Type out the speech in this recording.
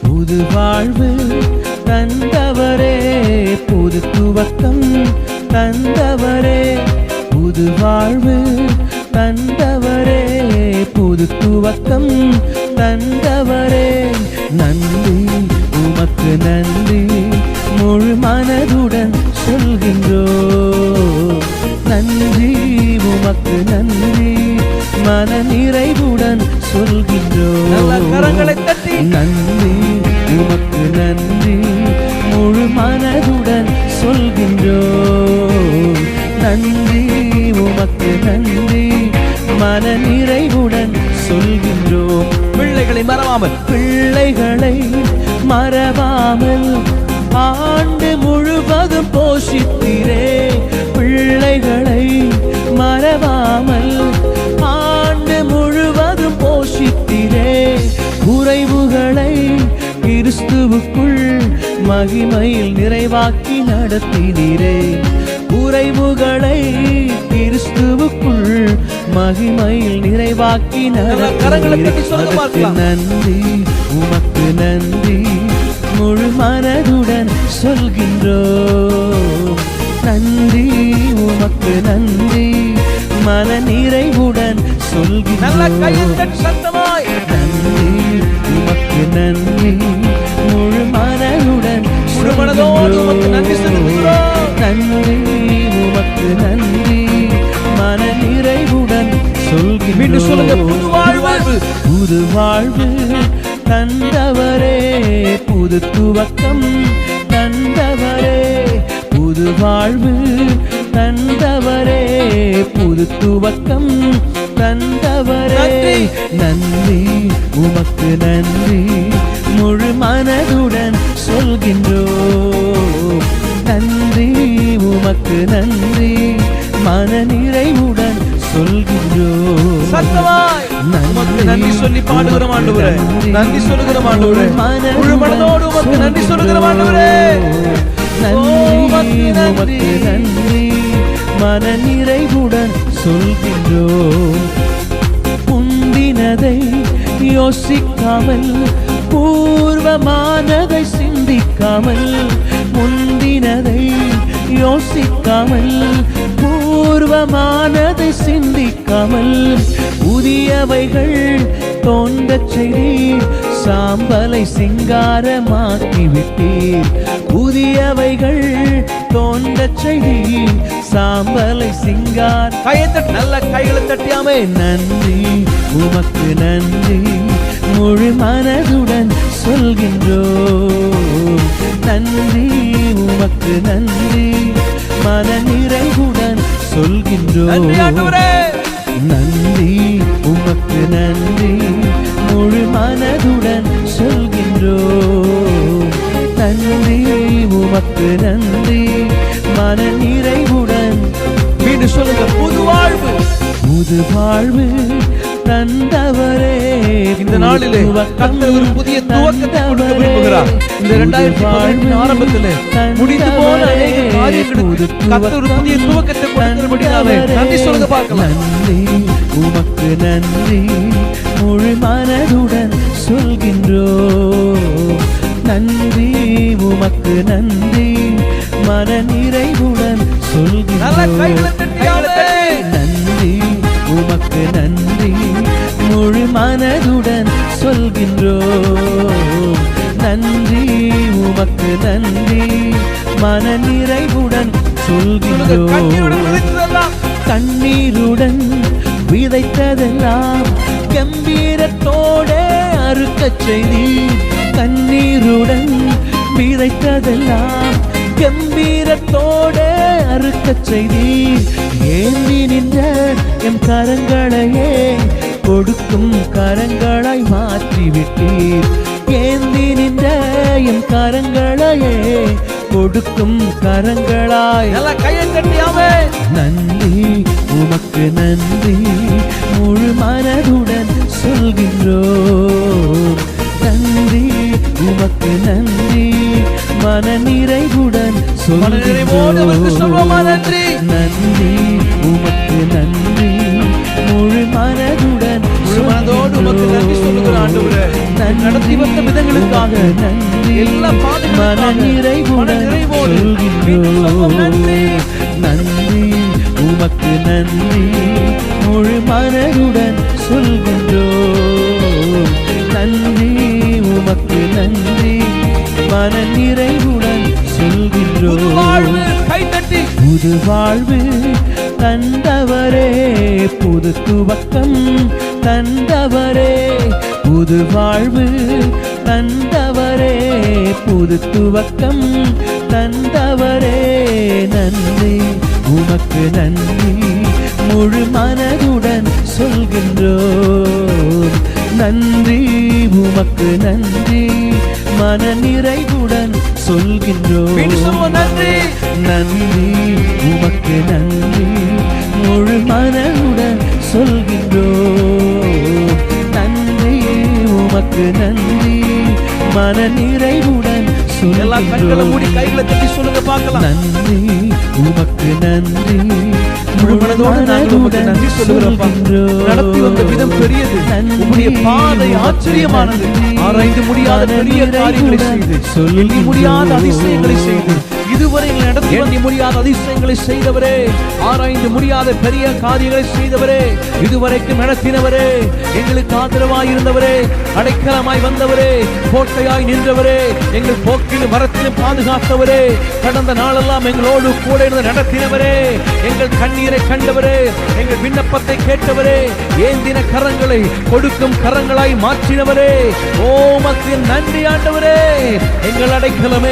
புது வாழ்வு தந்தவரே, புது துவக்கம் தந்தவரே, புது வாழ்வு தந்தவரே, புது துவக்கம் தந்தவரே. நன்றி உமக்கு நன்றி, முழு மனதுடன் சொல்கின்றோம். நன்றி உமக்கு நன்றி, மன நிறைவுடன் சொல்கின்றோம். கரங்களை தட்டி நன்றி உமக்கு நன்றி, முழு மனதுடன் சொல்கின்றோம். நன்றி உமக்கு நன்றி, மன நிறைவுடன் சொல்கின்றோம். பிள்ளைகளை மறவாமல், பிள்ளைகளை மறவாமல் ஆண்டு முழுவதும் போஷித்தீரே. பிள்ளைகளை மறவாமல் ஆண்டு முழுவதும் போஷித்தீரே. குறைவுகளை கிறிஸ்துவுக்குள் மகிமையில் நிறைவாக்கி நடத்தினீரே. குறைவுகளை கிறிஸ்துவுக்குள் மகிமையில் நிறைவாக்கி நடத்தினீரே. நன்றி உமக்கு நன்றி, முழு மனதுடன் சொல்கின்றோம். நன்றி உமக்கு நன்றி, மன நிறைவுடன் சொல்கின்றோம். நன்றி உமக்கு நன்றி, முழு மனதுடன் நன்றி உமக்கு நன்றி, மன நிறைவுடன் சொல்கின்றோம். புது வாழ்வு தந்தவரே, புது துவக்கம் தந்தவரே, புது வாழ்வு தந்தவரே, புது துவக்கம் தந்தவரே. நன்றி உமக்கு நன்றி, முழு மனதுடன் சொல்கின்றோம். நன்றி உமக்கு நன்றி, மன நிறைவுடன் சொல்கின்றோம். நன்றி சொல்லி பாடுகிறோம் ஆண்டவரே, நன்றி சொல்லுகிறோம் ஆண்டவரே, முழு மனதோடு உமக்கு நன்றி சொல்லுகிறோம் ஆண்டவரே. நன்றி உமக்கு நன்றி, மன நிறைவுடன் சொல்கின்றோம். முந்தினதை யோசிக்காமல், பூர்வமானதை சிந்திக்காமல், முந்தினதை யோசிக்காமல், பூர்வமானதை சிந்திக்காமல், புதியவைகள் தோன்றச் செய்தீர், சாம்பலை சிங்காரமாக்கிவிட்டீர். புதியவைகள் தோன்றச் செய்தீர், சாம்பலை சிங்கார நல்ல கைகளை தட்டியாமே. நன்றி உமக்கு நன்றி, முழு மனதுடன் சொல்கின்றோம். நன்றி உமக்கு நன்றி, மன நிறைவுடன் சொல்கின்றோம். நன்றி உமக்கு நன்றி, முழு மனதுடன் சொல்கின்றோம். நன்றி உமக்கு நன்றி, மன நிறைவுடன். மீண்டும் சொல்லுங்க, புது வாழ்வு, புது வாழ்வு தந்தவரே. இந்த நாளிலே கர்த்தர் ஒரு புதிய துவக்கத்தை கொடுக்க விரும்புகிறார். இந்த 2018 ஆரம்பத்திலே முடிந்து போன அநேக காரியங்களுக்கு கர்த்தர் ஒரு புதிய துவக்கத்தை கொடுக்கிறபடியாலே நன்றி சொல்லுங்க பார்க்கலாம். நன்றி உமக்கு நன்றி, முழு மனதுடன் சொல்கின்றோம். நன்றி உமக்கு நன்றி, மன நிறைவுடன் சொல்கின்றோம். நன்றி உமக்கு நன்றி, முழு மனதுடன் சொல்கின்றோம். நன்றி உமக்கு நன்றி, மன நிறைவுடன் சொல்கின்றோம். கண்ணீருடன் விதைத்ததெல்லாம் கம்பீரத்தோடு அறுக்கச் செய்தீர். கண்ணீருடன் விதைத்ததெல்லாம் கம்பீரத்தோடு அறுக்கச் செய்தீர். ஏந்தி நின்ற எம் கரங்களையே கொடுக்கும் கரங்களாய் மாற்றிவிட்டீர். ஏந்தி நின்ற எம் கரங்களையே கொடுக்கும் கரங்களாய். கையை தட்டியாமே. நன்றி உமக்கு நன்றி, முழு மனதுடன் சொல்கின்றோம். நன்றி உமக்கு நன்றி, மன நிறைவுடன் சொல்கின்றோம். நன்றி உமக்கு நன்றி, முழு மனதுடன் மனதோடு உமக்கு நன்றி சொல்லுகிற ஆண்டவரே, நடத்தி வந்த விதங்களுக்காக, எல்லா மனநிறைவோடு நன்றி உமக்கு நன்றி, முழு மனதுடன் சொல்கின்றோம். நன்றி உமக்கு நன்றி, மனநிறைவுடன் சொல்கின்றோம். கைதட்டி புது வாழ்வு தந்தவரே, புது துவக்கம் தந்தவரே, புது வாழ்வு தந்தவரே, புது துவக்கம் தந்தவரே. நன்றி உமக்கு நன்றி, முழு மனதுடன் சொல்கின்றோம். நன்றி உமக்கு நன்றி, மன நிறைவுடன் சொல்கின்றோம். நன்றி நன்றி உமக்கு நன்றி, முழு மனதுடன் சொல்கின்றோம். நன்றி உமக்கு நன்றி, மன நிறைவுடன் எல்லா கண்களை மூடி கைகளை தட்டி சொல்லுங்க பார்க்கலாம். நன்றி உமக்கு நன்றி, முழு மனதோடு நாங்கள் உமக்கு நன்றி சொல்லுகிறோம். நடத்தி வந்த விதம் பெரியது, உம்முடைய பாதை ஆச்சரியமானது. ஆராய்ந்து முடியாத பெரிய காரியங்களை செய்து, எண்ணி முடியாத அதிசயங்களை செய்து, இதுவரை நடத்தி எண்ணி முடியாத அதிசயங்களை செய்தவரே, ஆராய்ந்து முடியாத பெரிய காரியங்களை செய்தவரே, இதுவரைக்கும் நடத்தினவரே, எங்களுக்கு ஆதரவாய் இருந்தவரே, அடைக்கலமாய் வந்தவரே, கோட்டையாய் நின்றவரே, எங்கள் போக்கிலும் வரத்திலும் பாதுகாத்தவரே, கடந்த நாளெல்லாம் எங்களோடு கூட இருந்து நடத்தினவரே, எங்கள் கண்ணீரை கண்டவரே, எங்கள் விண்ணப்பத்தை கேட்டவரே, ஏந்தின கரங்களை கொடுக்கும் கரங்களாய் மாற்றினவரே, ஓ உமக்கு நன்றி ஆண்டவரே, எங்கள் அடைக்கலமே.